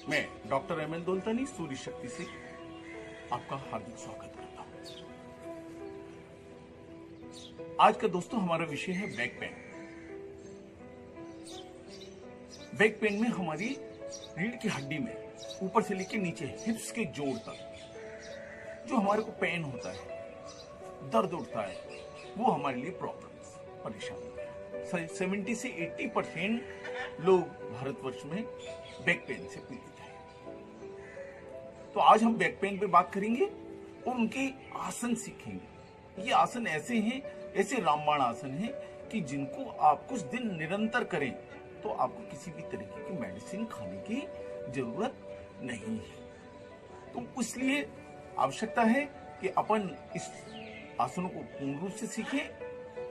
मैं doctor M N Dolatani सूर्य शक्ति से आपका हार्दिक स्वागत करता हूं। आज का दोस्तों हमारा विषय है बैक पेन। बैक पेन में हमारी रीढ़ की हड्डी में ऊपर से लेकर नीचे हिप्स के जोड़ तक जो हमारे को पेन होता है, दर्द उठता है, वो हमारे लिए प्रॉब्लम्स, परेशानी है। 70 से 80% लोग भारतवर्ष में बैक पेन से पीड़ित हैं। तो आज हम बैक पेन पे बात करेंगे और उनके आसन सीखेंगे। ये आसन ऐसे हैं, ऐसे रामबाण आसन हैं कि जिनको आप कुछ दिन निरंतर करें तो आपको किसी भी तरीके की मेडिसिन खाने की जरूरत नहीं है। तो इसलिए आवश्यकता है कि अपन इस आसनों को पूर्ण रूप से सीखें।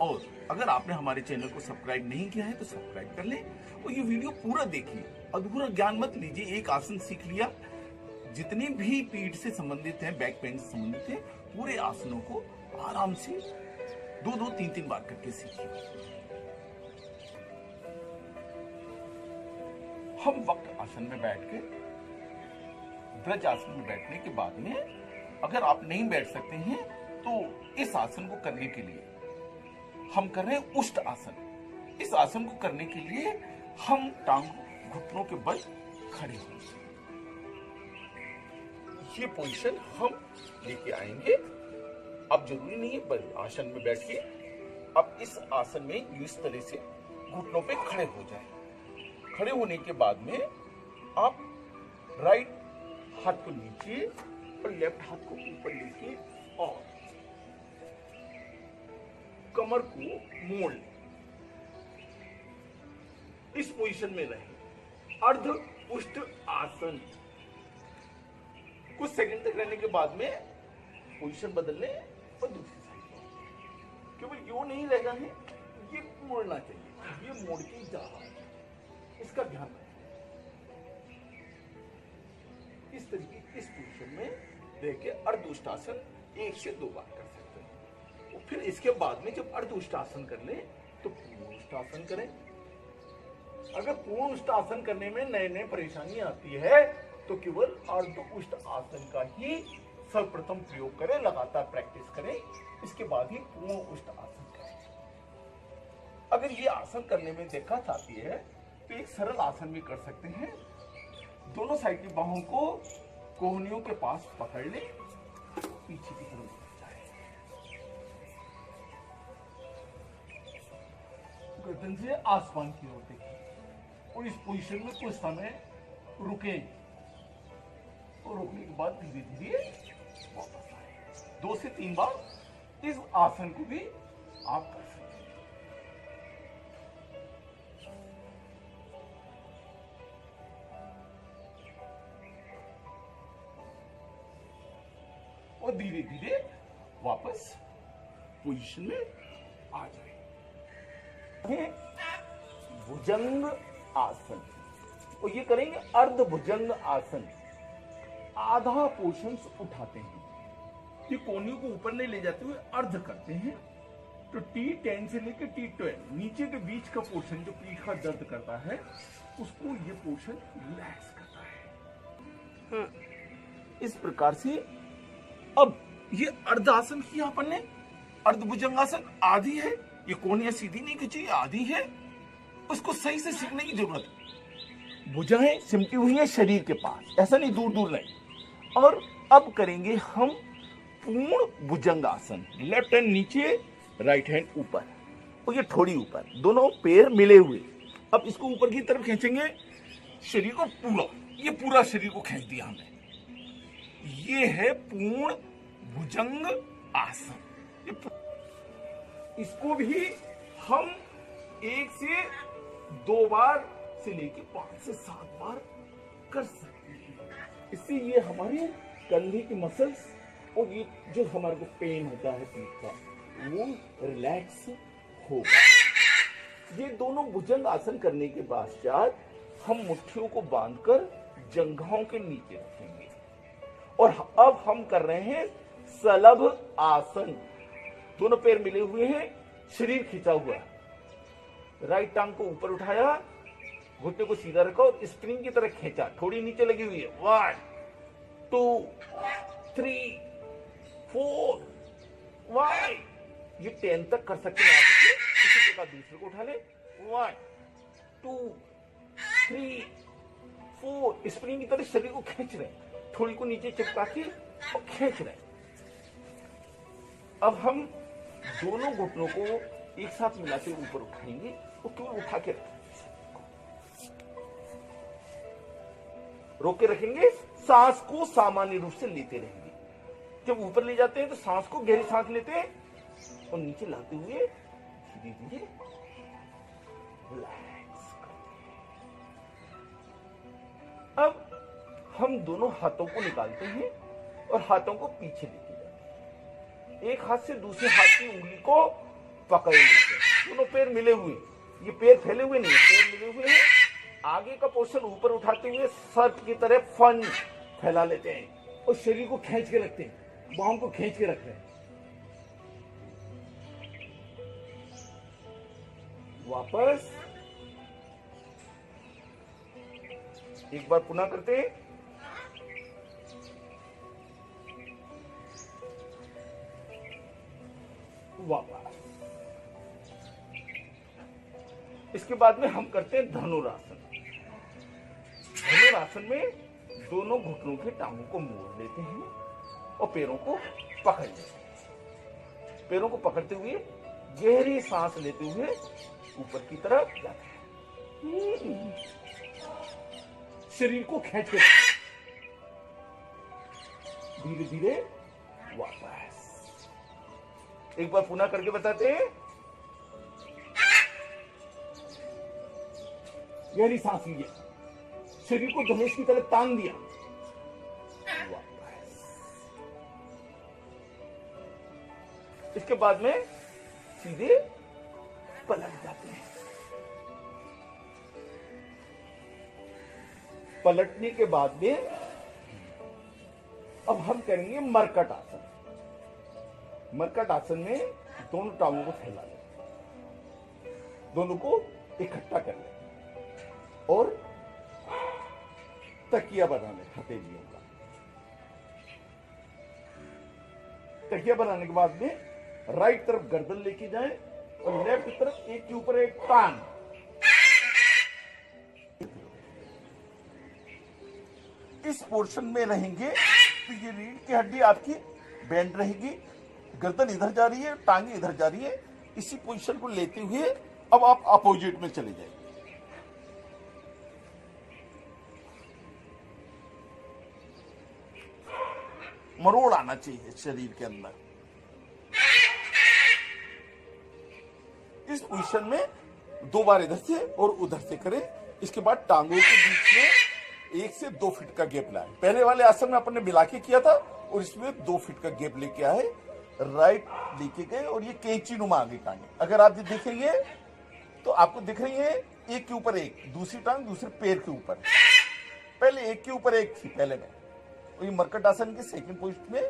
और अगर आपने हमारे चैनल को सब्सक्राइब नहीं किया है तो सब्सक्राइब कर लें और ये वीडियो पूरा देखिए। अधूरा ज्ञान मत लीजिए। एक आसन सीख लिया, जितने भी पीठ से संबंधित हैं, बैक पेन से संबंधित हैं, पूरे आसनों को आराम से 2-2, 3-3 बार करके सीखिए। हम वक्त आसन में बैठ के, ब्रज आसन में बैठने के बाद में अगर आप नहीं बैठ सकते हैं तो इस आसन को करने के लिए हम कर रहे हैं उष्ट आसन। इस आसन को करने के लिए हम टांग घुटनों के बल खड़े होंगे। ये पोजीशन हम लेके आएंगे। अब जरूरी नहीं है बल आसन में बैठ के, अब इस आसन में इस तरह से घुटनों पे खड़े हो जाए। खड़े होने के बाद में आप राइट हाथ को नीचे और लेफ्ट हाथ को ऊपर लेके और कमर को मोड़ लें। इस पोजीशन में रहें। अर्ध उष्ट आसन। कुछ सेकंड तक रहने के बाद में पोजीशन बदल लें और दूसरी साइड। केवल यो नहीं रहेगा है, ये मोड़ना चाहिए। ये मोड़ के जा रहा है, इसका ध्यान रखें। इस तरीके इस पोजीशन में रह के अर्ध उष्ट आसन 1 से 2 बार कर सकते हैं। और फिर इसके बाद में जब अर्ध उष्ट आसन कर ले तो पूर्ण उष्ट आसन करें। अगर पूर्ण उष्ट आसन करने में नए नए परेशानी आती है तो केवल अर्ध उष्ट आसन का ही सर्वप्रथम प्रयोग करें, लगातार प्रैक्टिस करें। इसके बाद ही पूर्ण उष्ट आसन करें। अगर ये आसन करने में दिक्कत आती है तो एक सरल आसन भी कर सकते हैं। दोनों साइड की बाहों को कोहनियों के पास पकड़ ले, पीछे की तरफ जाए, गर्दन से आसमान की ओर देखें और इस पोजीशन में कुछ समय रुकें और रुकने के बाद धीरे धीरे वापस आए। 2 से 3 बार इस आसन को भी आप कर सकते हैं। और धीरे धीरे वापस पोजीशन में आ जाए। भुजंग आसन, और ये करेंगे अर्ध भुजंग आसन। आधा पोर्शन उठाते हैं, ये कोहनियों को ऊपर नहीं ले जाते हुए अर्ध करते हैं। तो T10 से लेकर T12 नीचे के बीच का पोर्शन जो पीठ का दर्द करता है उसको ये पोर्शन रिलैक्स करता है। इस प्रकार से अब ये अर्ध आसन किया अपन ने। अर्ध भुजंगासन आधी है, ये कोहनियां सीधी नहीं खींची, आधी है। उसको सही से सीखने की जरूरत है। भुजाएं सिमटी हुई है शरीर के पास, ऐसा नहीं दूर दूर नहीं। और अब करेंगे हम पूर्ण भुजंगासन। लेफ्ट हैंड नीचे, राइट हैंड ऊपर और ये थोड़ी ऊपर, दोनों पैर मिले हुए। अब इसको ऊपर की तरफ खींचेंगे, शरीर को पूरा, ये पूरा शरीर को खींच दिया हमने। ये है पूर्ण भुजंग आसन। इसको भी हम 1 से 2 बार से लेके 5 से 7 बार कर सकते हैं। इससे ये हमारे कंधे की मसल्स और ये जो हमारे को पेन होता है पीठ का, वो रिलैक्स होगा। ये दोनों भुजंग आसन करने के पश्चात हम मुट्ठियों को बांधकर जंघाओं के नीचे रखेंगे। और अब हम कर रहे हैं सलभ आसन। दोनों पैर मिले हुए हैं, शरीर खींचा हुआ। राइट टांग को ऊपर उठाया, घुटने को सीधा रखो और स्प्रिंग की तरह खींचा, थोड़ी नीचे लगी हुई है। 1 2 3 4 5, ये 10 तक कर सकते हैं आप। इसी प्रकार दूसरे को उठा ले। 1 2 3 4, स्प्रिंग की तरह शरीर को खींच रहे हैं, थोड़ी को नीचे चिपका के और खींच रहे हैं। अब हम दोनों घुटनों को एक साथ मिलाते ऊपर उठाएंगे और केवल उठा के रोक के रखेंगे। सांस को सामान्य रूप से लेते रहेंगे। जब ऊपर ले जाते हैं तो सांस को गहरी सांस लेते हैं और नीचे लाते हुए धीरे धीरे रिलैक्स करते हैं। अब हम दोनों हाथों को निकालते हैं और हाथों को पीछे लेके जाते हैं। एक हाथ से दूसरे हाथ की उंगली को पकड़ लेते हैं। दोनों पैर मिले हुए, ये पैर फैले हुए नहीं है, पैर मिले हुए हैं। आगे का पोर्शन ऊपर उठाते हुए सर्प की तरह फन फैला लेते हैं और शरीर को खींच के रखते हैं, बाहों को खींच के रख रहे हैं। वापस एक बार पुनः करते हैं। वापस। इसके बाद में हम करते हैं धनुरासन। धनुरासन में दोनों घुटनों के टांगों को मोड़ लेते हैं और पैरों को पकड़ लेते हैं। पैरों को पकड़ते हुए गहरी सांस लेते हुए ऊपर की तरफ जाते हैं। शरीर को खींच के धीरे धीरे वापस। एक बार पुनः करके बताते हैं। गहरी सांस लीजिए, शरीर को धनुष की तरह तान दिया। वापस। इसके बाद में सीधे पलट जाते हैं। पलटने के बाद में अब हम करेंगे मरकट आसन। मरकट आसन में दोनों टांगों को फैला लें, दोनों को इकट्ठा कर लें और तकिया बना लें हथेलियों का। तकिया बनाने के बाद में राइट तरफ गर्दन लेके जाएं और लेफ्ट तरफ एक के ऊपर एक टांग। इस पोर्शन में रहेंगे तो ये रीढ़ की हड्डी आपकी बेंड रहेगी, गर्दन इधर जा रही है, टांगे इधर जा रही है। इसी पोजीशन को लेते हुए अब आप अपोजिट में चले जाएंगे। मरोड़ आना चाहिए शरीर के अंदर। इस पोजीशन में 2 बार इधर से और उधर से करें। इसके बाद टांगों के बीच में 1 से 2 फीट का गैप लाए। पहले वाले आसन में अपन ने मिला के किया था और इसमें 2 फीट का गैप लेके आए, राइट लेके गए और ये कैंची नुमा आ गई टांगे। अगर आप ये देखेंगे तो आपको दिख रही है एक के ऊपर एक, दूसरी टांग दूसरे पैर के ऊपर। पहले एक के ऊपर एक थी पहले में। और ये मरकट आसन के सेकंड पोजीशन में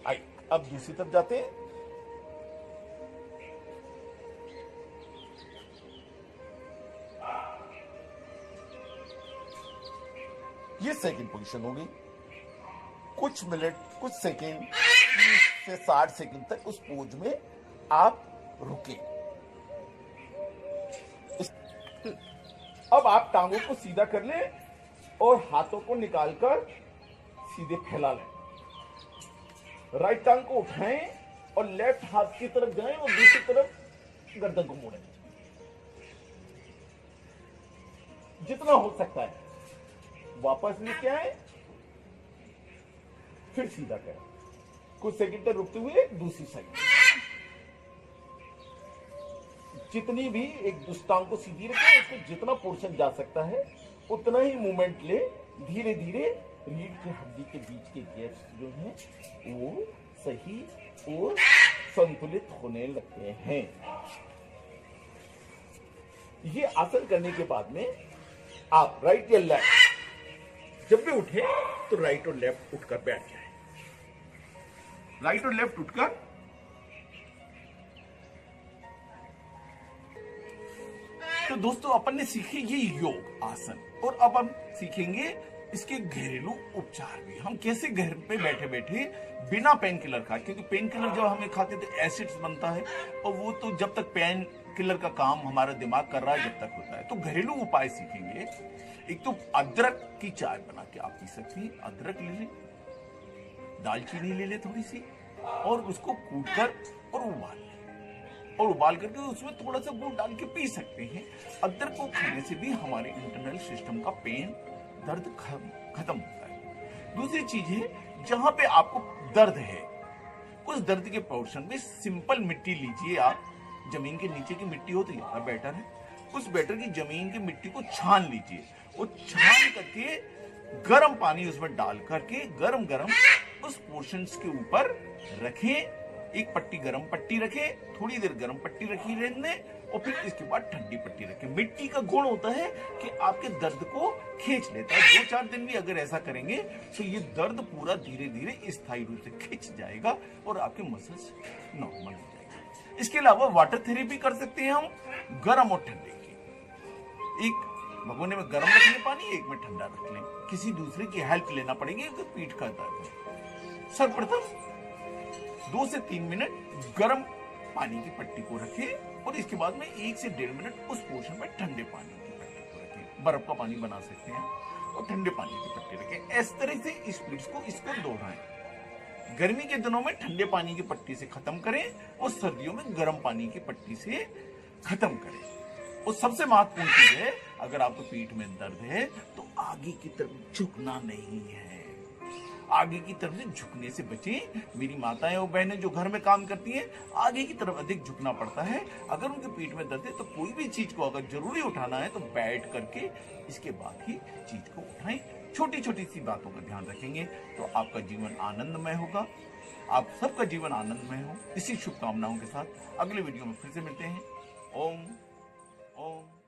आई। अब दूसरी तरफ जाते हैं। ये सेकंड पोजीशन हो गई। कुछ मिनट, कुछ सेकंड, 30 से 60 सेकंड तक उस पोज में आप रुके। अब आप टांगों को सीधा कर लें और हाथों को निकालकर सीधे फैला लें। राइट टांग को उठाएं और लेफ्ट हाथ की तरफ जाएं और दूसरी तरफ गर्दन को मोड़ें जितना हो सकता है। वापस लेके आए, फिर सीधा करें। कुछ सेकंड तक रुकते हुए दूसरी साइड। जितनी भी एक दुष्टांग को सीधी रखें, उसको जितना पोर्शन जा सकता है उतना ही मूवमेंट ले। धीरे धीरे रीढ़ की हड्डी के बीच के गैप्स जो हैं वो सही और संतुलित होने लगते हैं। ये आसन करने के बाद में आप राइट या लेफ्ट जब भी उठे तो राइट और लेफ्ट उठकर बैठ जाए। राइट और लेफ्ट उठकर तो दोस्तों अपन ने सीखे ये योग आसन, और अब हम सीखेंगे इसके घरेलू उपचार भी। हम कैसे घर पे बैठे बैठे बिना पेन किलर खाए, क्योंकि पेन किलर जब हमें खाते तो एसिड्स बनता है, और वो तो जब तक पेन किलर का काम हमारा दिमाग कर रहा है जब तक होता है। तो घरेलू उपाय सीखेंगे। एक तो अदरक की चाय बना के आप पी सकती हैं। अदरक ले लें, दालचीनी ले लें थोड़ी सी, और उसको कूट कर और उबाल लें, और उबाल करके उसमें थोड़ा सा गुड़ डाल के पी सकते हैं। अदरक को खाने से भी हमारे इंटरनल सिस्टम का पेन दर्द खत्म होता है। दूसरी चीज है, जहां पे आपको दर्द है उस दर्द के पोर्शन में सिंपल मिट्टी लीजिए आप, जमीन के नीचे की मिट्टी हो तो ज्यादा बेटर है। उस बेटर की जमीन की मिट्टी को छान लीजिए, और छान करके गर्म पानी उसमें डाल करके गरम गरम उस पोर्शन के ऊपर रखें। एक पट्टी गरम पट्टी रखें, थोड़ी देर गरम पट्टी रखी रहने, और फिर इसके बाद ठंडी पट्टी रखें। मिट्टी का गुण होता है कि आपके दर्द को खींच लेता है। 2-4 दिन भी अगर ऐसा करेंगे तो ये दर्द पूरा धीरे धीरे स्थायी रूप से खिंच जाएगा और आपके मसल्स नॉर्मल हो जाएंगे। इसके अलावा वाटर थेरेपी कर सकते हैं हम, गर्म और ठंडे की। एक भगोने में गर्म रख लें पानी, एक में ठंडा रख लें। किसी दूसरे की हेल्प लेना पड़ेगी तो पीठ का दर्द है। सर्वप्रथम 2 से 3 मिनट गर्म पानी की पट्टी को रखें, और इसके बाद में 1 से 1.5 मिनट उस पोर्शन में ठंडे पानी की पट्टी को रखें। बर्फ का पानी बना सकते हैं, और ठंडे पानी की पट्टी रखें। इस तरह से इसको दोहराएं। गर्मी के दिनों में ठंडे पानी की पट्टी से खत्म करें, और सर्दियों में गर्म पानी की पट्टी से खत्म करें। और सबसे महत्वपूर्ण चीज है, अगर आपको पीठ में दर्द है तो आगे की तरफ झुकना नहीं है। आगे की तरफ से झुकने से बचें। मेरी माताएं और बहनें जो घर में काम करती हैं, आगे की तरफ अधिक झुकना पड़ता है। अगर उनके पीठ में दर्द है तो कोई भी चीज को अगर जरूरी उठाना है तो बैठ करके इसके बाद ही चीज को उठाएं। छोटी छोटी सी बातों का ध्यान रखेंगे तो आपका जीवन आनंदमय होगा। आप सबका जीवन आनंदमय हो। इसी शुभकामनाओं के साथ अगले वीडियो में फिर से मिलते हैं। ओम ओम।